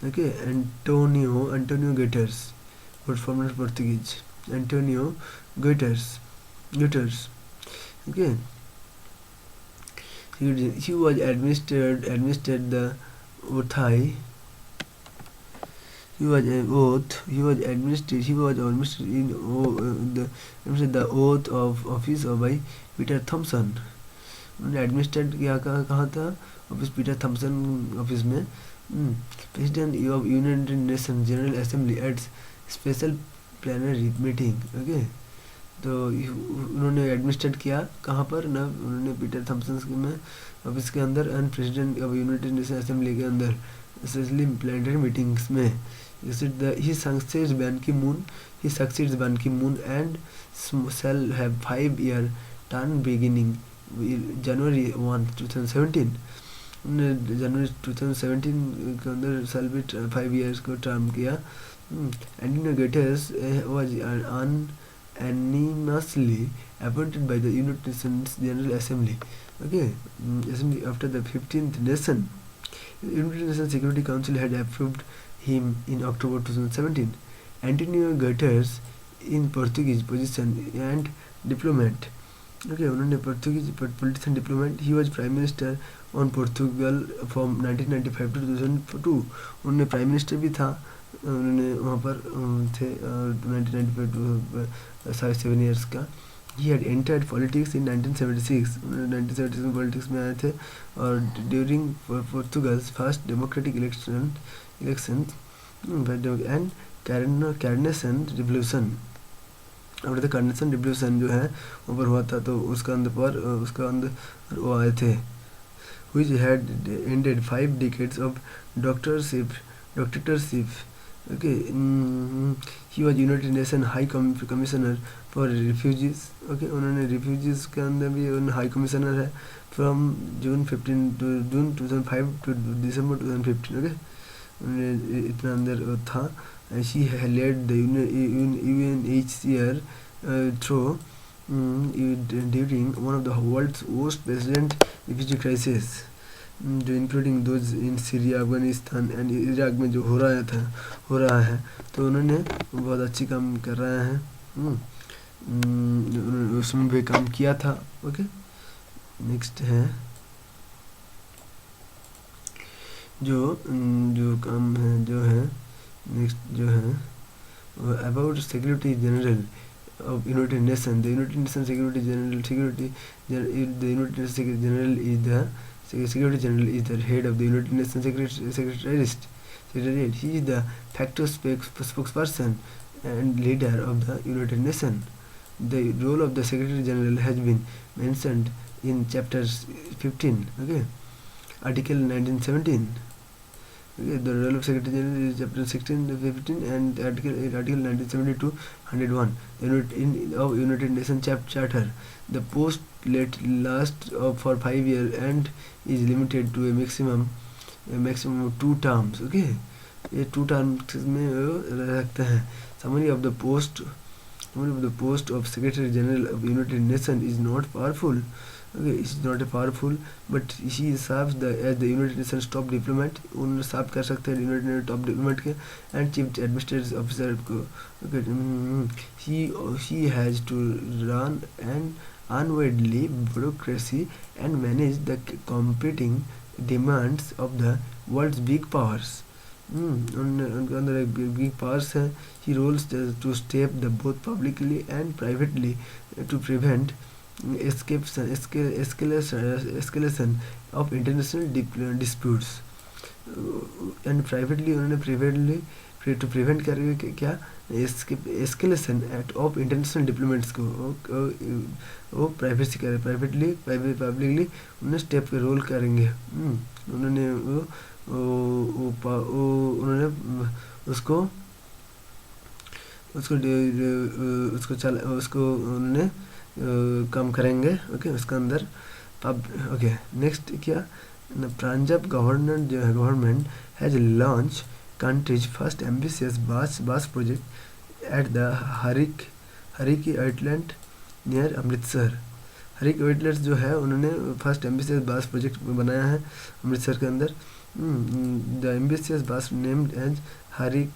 Okay, Antonio Guterres, former Portuguese, Antonio Guterres. Okay, he was administered the oath. He was administered the oath of office by Peter Thomson. उन्होंने administrate किया कहाँ था, office Peter Thompson office में। President of United nation general assembly at special plenary meeting. Okay, तो उन्होंने administrate किया कहाँ पर ना, उन्होंने पीटर थॉमसन में ऑफिस के अंदर and president of United nation assembly के अंदर स्पेशली प्लेनरी मीटिंग्स में। He succeeds Ban Ki-moon and shall have 5-year term beginning January 1, 2017. जनवरी 2017 के अंदर सेलिब्रेट 5 years को टर्म किया। Antonio Guterres was unanimously appointed by the United Nations General Assembly. Okay, Assembly after the 15th nation. United Nations Security Council had approved him in October 2017. Antonio Guterres in Portuguese position and diplomat. Okay, उन्होंने Portuguese politician diplomat. He was prime minister on Portugal from 1995 to 2002. उन्होंने prime minister भी था, उन्होंने वहाँ पर थे 1995 to 7 years का। He had entered politics in 1976. 1976 में पॉलिटिक्स में आए थे और during Portugal's first democratic elections and Carnation Revolution. अब द कार्नेशन रिवोल्यूशन जो है ऊपर हुआ था, तो उसका अंदर वो आए थे, which had ended 5 decades of dictatorship. Okay, he was United Nations High Commissioner for Refugees. Okay, उन्होंने refugees के अंदर भी उन्होंने हाई कमिश्नर है from June 2005 to December 2015. Okay, उन्होंने इतना अंदर था। She led the UNHCR through during one of the world's worst president refugee crisis, जो including those in Syria, Afghanistan and Iraq में जो हो रहा है, तो उन्होंने बहुत अच्छी काम कर रहे हैं। उसमें भी काम किया था। ओके, नेक्स्ट है जो काम है जो है नेक्स्ट जो है about secretary general of United Nations. The United Nations Security General is the head of the United Nations Secretariat. He is the facto spokesperson and leader of the United Nations. The role of the Secretary General has been mentioned in Chapter 15. Okay, Article 1917. Okay, the role of Secretary General is Chapter 16, 15, and Article 1972, 101. Of United Nations Charter. The post lasts for 5 years and is limited to a maximum of 2 terms. Okay, ये 2 terms में रखते हैं। Summary of the post of Secretary General of United Nations is not powerful. Okay, it's not a powerful, but he serves as the United Nations top diplomat. उन्हें सर्व कर सकते हैं United Nations top diplomat के and chief administrative officer को। Okay, he has to run an unwieldy bureaucracy and manage the competing demands of the world's big powers. उनके अंदर एक big powers है। He rules to step the both publicly and privately to prevent escalation of international disputes, and privately to prevent करेंगे क्या, escalation act of international diplomats को वो privately publicly उन्होंने step के रोल करेंगे। उन्होंने उन्होंने उसको उसको उसको उन्होंने काम करेंगे। ओके, उसके अंदर ओके। नेक्स्ट क्या, पंजाब गवर्नमेंट जो है, government has launch countries first ambitious bus project at the Harike island near Amritsar. Harike islands जो है उन्होंने फर्स्ट एम्बिशियस बस प्रोजेक्ट बनाया है अमृतसर के अंदर। The ambitious bus named as Harike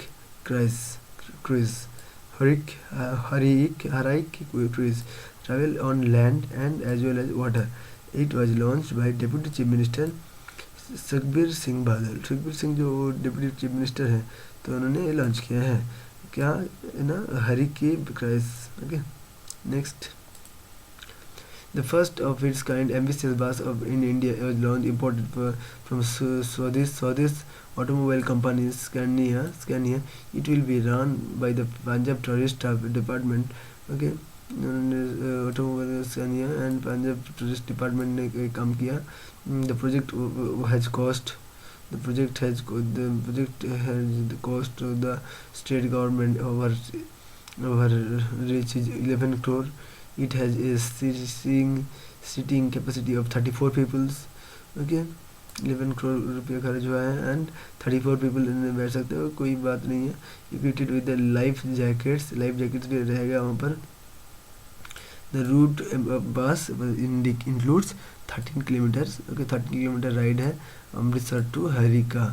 cruise Harike cruise travel on land and as well as water. It was launched by Deputy Chief Minister Sukhbir Singh Badal. Sukhbir Singh जो deputy chief minister हैं, तो उन्होंने ये लॉन्च किया है क्या ना, Harike cruise. Okay, next, the first of its kind ambitious bus of in India was launch imported from Swedish automobile company Scania. It will be run by the Punjab Tourist Department. Okay, automobile Scania and Punjab tourist department ने काम किया। The project has cost the state government over rich is 11 crore. It has a seating capacity of 34 peoples. Okay, 11 crore रुपये खर्च हुआ है and 34 people इनमें बैठ सकते हो, कोई बात नहीं है। इक्विटेड विद द लाइफ जैकेट्स भी रहेगा वहाँ पर। The route bus includes 13 kilometers. Okay, 13 kilometer ride है Amritsar to Harike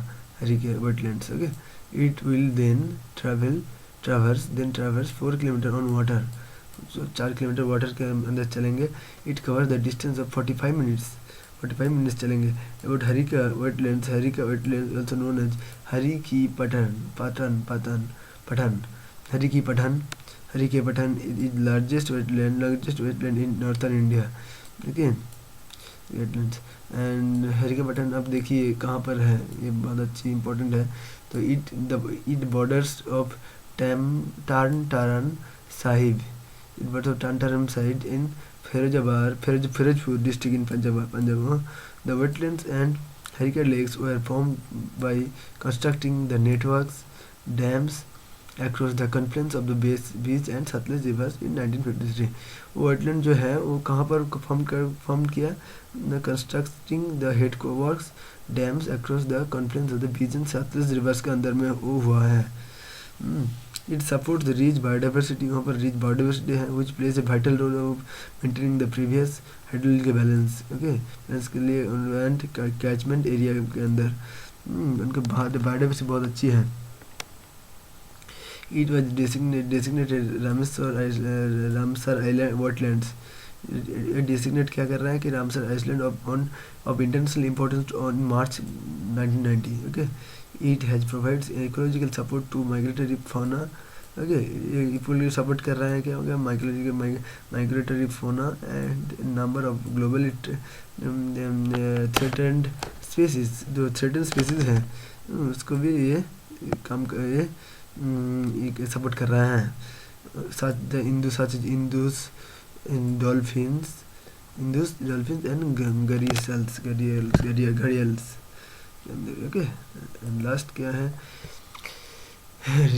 wetlands. Okay, it will then traverse 4 kilometer on water. So 4 kilometer water के अंदर चलेंगे। It covers the distance of 45 minutes चलेंगे। About Harika wetlands also known as हरिकी Pathan is largest wetland in northern India. Okay, wetlands and हरिकेपठान अब देखिए कहाँ पर है, ये बहुत अच्छी इंपॉर्टेंट है। तो it borders of Tarn Sahib in Firozpur district in Punjab. The wetlands and Harika lakes were formed by constructing the networks dams across the confluence of the Beach and Satluj rivers in 1953. वो wetland जो है वो कहाँ पर form किया, constructing the headworks dams across the confluence of the Beas and Sutlej rivers के अंदर में वो हुआ है। It supports the rich biodiversity, वहाँ पर रिच बायोडाइवर्सिटी है which plays a vital role of maintaining the previous hydrological balance. Okay, balance के लिए एंड कैचमेंट एरिया के अंदर उनके बायोडाइवर्सिटी बहुत अच्छी है। It was designated Ramsar Island wetlands. Designate क्या कर रहा है कि Ramsar island of international importance on March 1990. Okay, it has provides ecological support to migratory fauna. Okay, ये सपोर्ट कर रहा है क्या हो गया, migratory fauna and number of globally threatened species, जो threatened species हैं उसको भी ये काम ये सपोर्ट कर रहा है। Indus dolphins and gharials. Okay, and last क्या है,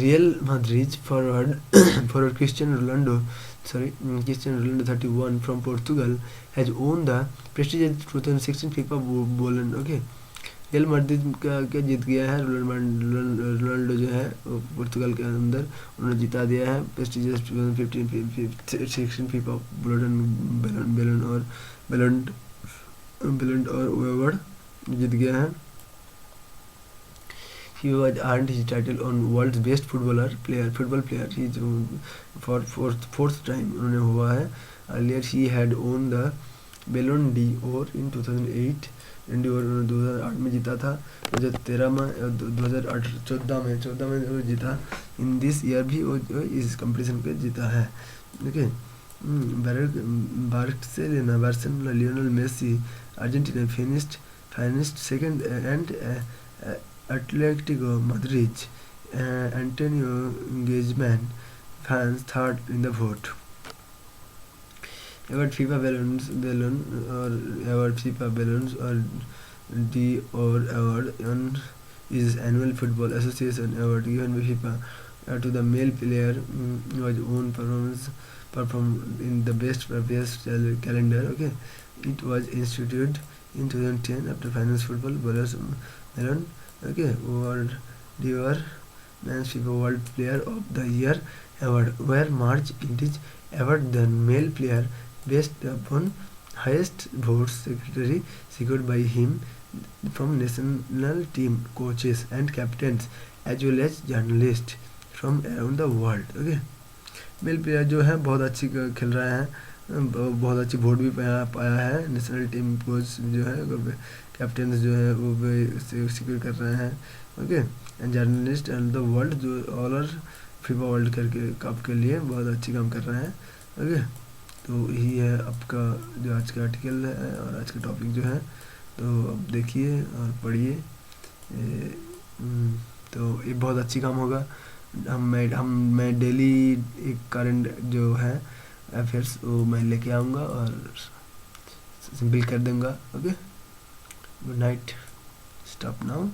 Real Madrid forward Cristiano Ronaldo 31 from Portugal has won the prestigious 2016 FIFA Ballon. Okay, real Madrid का जीत गया है, रोनाल्डो जो है पुर्तगाल के अंदर उन्होंने जिता दिया है प्रेस्टिजियस 2015-16 फीफा बैलन और अवार्ड जीत गया है। He was earned his title on world's best football player he for fourth time उन्होंने हुआ है। Earlier he had won the Ballon d'Or in 2008 और 2008 में जीता था, 2013 में 2014 में जीता। इन दिस ईयर भी वो इस कंपटीशन पे जीता है। Okay, Barcelona Lionel Messi Argentina finished second and Atletico Madrid Antonio Griezmann fans third in the vote. Award FIFA balloons or the or award on is annual football association award given by FIFA to the male player was own perform in the best previous calendar. Okay, it was instituted in 2010 after finance football ballers Melon. Okay, world the men's FIFA World Player of the Year award, where March it is award the male player based upon highest votes secretary secured by him from national team coaches and captains as well as journalists from around the world. Okay, mail player जो है बहुत अच्छी खेल रहे हैं, बहुत अच्छी vote भी पाया है, नेशनल टीम कोच जो है कैप्टन जो है वो भी सिक्योर कर रहे हैं. Okay, and journalist and the world जो ऑल आर फीफा वर्ल्ड करके कप के लिए बहुत अच्छी काम कर रहे हैं. ओके, तो यही है आपका जो आज का आर्टिकल है और आज का टॉपिक जो है, तो अब देखिए और पढ़िए. तो ये बहुत अच्छी काम होगा. मैं डेली एक करंट जो है अफेयर्स वो मैं लेके आऊँगा और सिंपल कर दूँगा. Okay, good night, stop now.